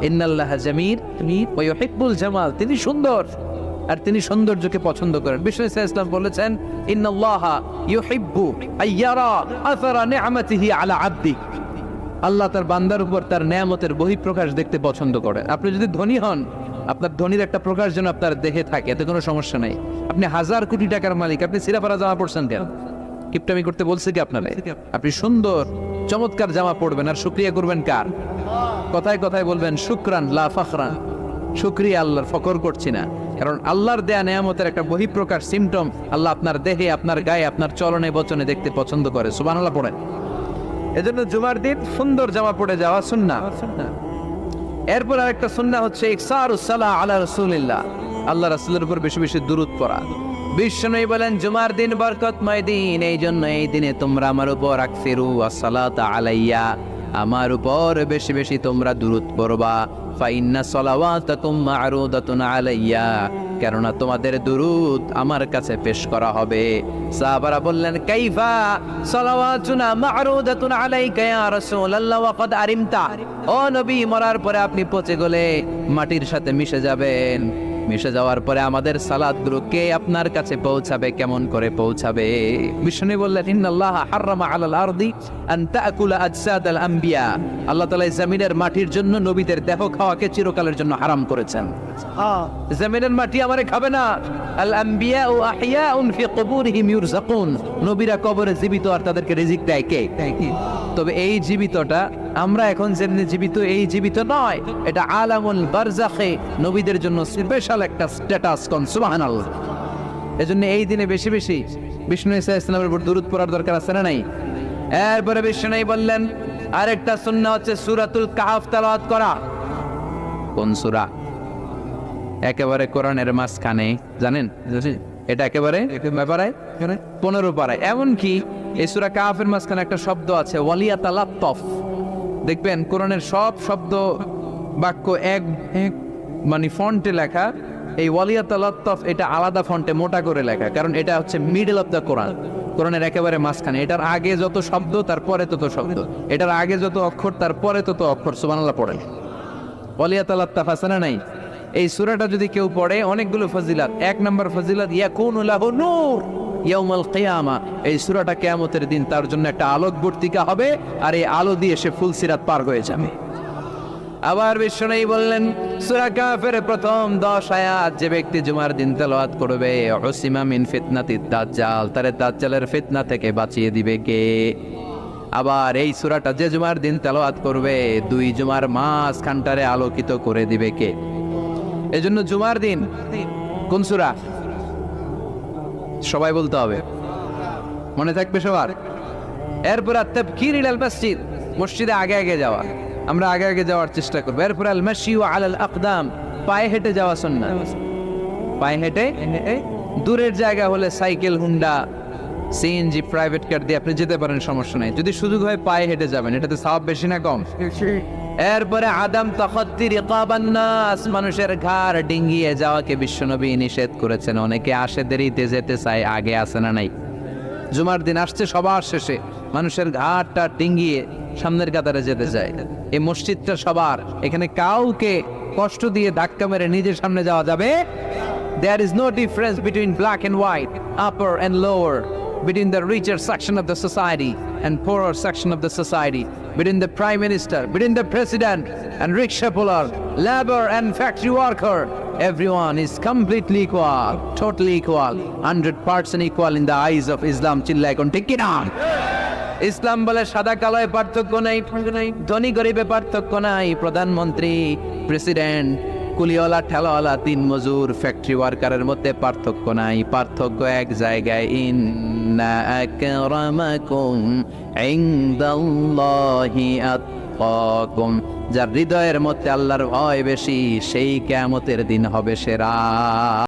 ইন্নাল্লাহা জামিল ওয়া ইউহিব্বুল জামাল, তিনি সুন্দর আর তিনি সৌন্দর্যকে পছন্দ করেন। বিষ্ণু ইসলাম বলেছেন ইন্নাল্লাহা ইউহিব্বু আইয়ারা আসারা নি'মাতিহি আলা আবদি, আল্লাহ তার বান্দার উপর তার নেয়ামতের বহিঃপ্রকাশ দেখতে পছন্দ করেন। আপনি যদি ধনী হন, আপনার ধনীর একটা প্রকাশ যেন আপনার দেহে থাকে, এতে কোনো সমস্যা নাই। আপনি 1000 কোটি টাকার মালিক, আপনি সিরাপাড়া জামা পড়ছেন কেন? কিপটামি করতে বলছে কি আপনারা? আপনি সুন্দর চমৎকার জামা পড়বেন আর শুকরিয়া করবেন কার? কথায় কথায় বলবেন শুকরান লা ফাখরান, শুকরিয়া আল্লাহর, ফখর করছি না। কারণ আল্লাহর দেয়া নেয়ামতের একটা বহিঃপ্রকাশ সিমটম আল্লাহ আপনার দেহে, আপনার গায়ে, আপনার চলনে বচনে দেখতে পছন্দ করে। সুবহানাল্লাহ পড়েন। এজন্য জুমার দিন সুন্দর জামা পরে যাওয়া সুন্নাহ। এরপর আরেকটা সুন্নাহ হচ্ছে ইকসারুস সালাহ আলা রাসূলিল্লাহ, আল্লাহ রাসূলের উপর বেশি বেশি দুরূদ পড়া। বিশ্বনবী বলেন জুমার দিন বরকতময় দিন, এই জন্য এই দিনে তোমরা আমার উপর আকসিরু আসসালাতা আলাইয়া, আমার উপর বেশি বেশি তোমরা দুরূদ পড়বা। ফাইন্না সালাওয়াতাকুম মা'রুদাতুন আলাইয়া, কেননা তোমাদের দুরূদ আমার কাছে পেশ করা হবে। সাহাবারা বললেন কাইফা সালাওয়াতুনা মা'রুদাতুন আলাইকা ইয়া রাসূলুল্লাহ ওয়া ক্বাদ আরিমতা, ও নবী মরার পরে আপনি পচে গলে মাটির সাথে মিশে যাবেন, মিশে যাওয়ার পরে আমাদের সালাতগুলো কে আপনার কাছে পৌঁছাবে, কেমন করে পৌঁছাবে? বিষ্ণু বললেন ইন্নাল্লাহা হারামা আলাল আরদি আন তাকুলা আজসাদাল আমবিয়া, আল্লাহ তাআলা জমিনের মাটির জন্য নবীদের দেহ খাওয়াকে চিরকালের জন্য হারাম করেছেন। জমিনের মাটি আমারে খাবে না। আল আমবিয়া ও আহিয়াউন ফি কুবুরিহিম ইউরযাকুন, নবীরা কবরে জীবিত আর তাদেরকে রিজিক দেয় কে? তবে এই জীবিতটা আমরা এখন যেমনি জীবিত, এই জীবিত নয়, এটা আলামুল বারজাখে নবীদের জন্য স্পেশাল একটা স্ট্যাটাস। কোন সুবহানাল্লাহ। এজন্য এই দিনে বেশি বেশি বিষ্ণু ঈসা ইসলামের উপর দুরূদ পড়ার দরকার আছে না নাই? এরপরে বিষ্ণু বললেন আরেকটা সুন্নাহ হচ্ছে সূরাতুল কাহফ তেলাওয়াত করা। কোন সূরা? একেবারে কোরআনের মাঝখানে, জানেন এটা একেবারে ব্যাপারায় 15 পারায়। এমনকি এই সূরা কাহফের মাঝখানে একটা শব্দ আছে ওয়ালিয়াতালাত্তাফ। দেখবেন কোরআনের সব শব্দ বাক্য এক মানে ফন্টে লেখা, এই ওয়ালিয়াতালাত্তাফ এটা আলাদা ফন্টে মোটা করে লেখা, কারণ এটা হচ্ছে মিডল অফ দ্য কোরআন, কোরআনের একেবারে মাঝখানে। এটার আগে যত শব্দ তারপরে তত শব্দ, এটার আগে যত অক্ষর তারপরে তত অক্ষর। সুবহানাল্লাহ পড়েন। ওয়ালিয়াতালাত্তাফ আছে না নাই? এই সূরাটা যদি কেউ পড়ে অনেকগুলো ফজিলাত। 1 নম্বর ফজিলাত ইয়াকুনু লাহু নূর ইয়াউমাল কিয়ামা, এই সূরাটা কিয়ামতের দিন তার জন্য একটা আলোকবর্তিকা হবে, আর এই আলো দিয়ে সে ফুলসিরাত পার হয়ে যাবে। আবার বিষ্ণু বললেন সূরা কাহফের প্রথম 10 আয়াত যে ব্যক্তি জুমার দিন তেলাওয়াত করবে উসিমা মিন ফিতনাতিদ দাজ্জাল, তারে দাজ্জালের ফিতনা থেকে বাঁচিয়ে দিবে কে? আবার এই সূরাটা যে জুমার দিন তেলাওয়াত করবে 2 জুমার মাঝখানটারে আলোকিত করে দিবে কে? এজন্য জুমার দিন কোন সূরা সবাই বলতে হবে, মনে থাকবে সবার। এরপর তাবকির ইলাল মসজিদ, মসজিদে আগে আগে যাওয়া, আমরা আগে আগে যাওয়ার চেষ্টা করব। এরপর আল মাশি আলাল আকদাম, পায়ে হেঁটে যাওয়া সুন্নাহ। পায়ে হেঁটে, দূরের জায়গা হলে cycle, Honda, CNG, private car দিয়ে আপনি যেতে পারেন, সমস্যা নাই। যদি সুযোগ হয় পায়ে হেঁটে যাবেন, এটাতে সওয়াব বেশি না কম? এরপরে আদম তাখাত্তি রিকাবান নাস, মানুষের ঘাড় ডিঙ্গিয়ে যাওয়াকে বিশ্বনবী নিষেধ করেছেন। অনেকে আসে দেরিতে যেতে চায়, আগে আসে না নাই? জুমার দিন আসছে সবার শেষে, মানুষের ঘাড়টা ডিঙ্গিয়ে সামনের কাতারে যেতে চায়। এই মসজিদটা সবার, এখানে কাউকে কষ্ট দিয়ে ধাক্কা মেরে নিজের সামনে যাওয়া যাবে? There is no difference between black and white, upper and lower, between the richer section of the society and poorer section of the society, between the prime minister, between the president and rickshaw puller, labor and factory worker. Everyone is completely equal, totally equal, 100% equal in the eyes of Islam. চিল্লায় কোন ঠিক কিনা? ইসলাম বলে সাদা কালোয় পার্থক্য নাই, ধনী গরিবে পার্থক্য নাই, প্রধানমন্ত্রী, প্রেসিডেন্ট, কুলিওয়ালা, ঠেলাওয়ালা, দিন মজুর, ফ্যাক্টরি ওয়ার্কারের মধ্যে পার্থক্য নাই। পার্থক্য এক জায়গায়, ইন্না আকরামাকুম ইনদাল্লাহি আতকাকুম, যার হৃদয়ের মধ্যে আল্লাহর ভয় বেশি সেই কিয়ামতের দিন হবে সেরা।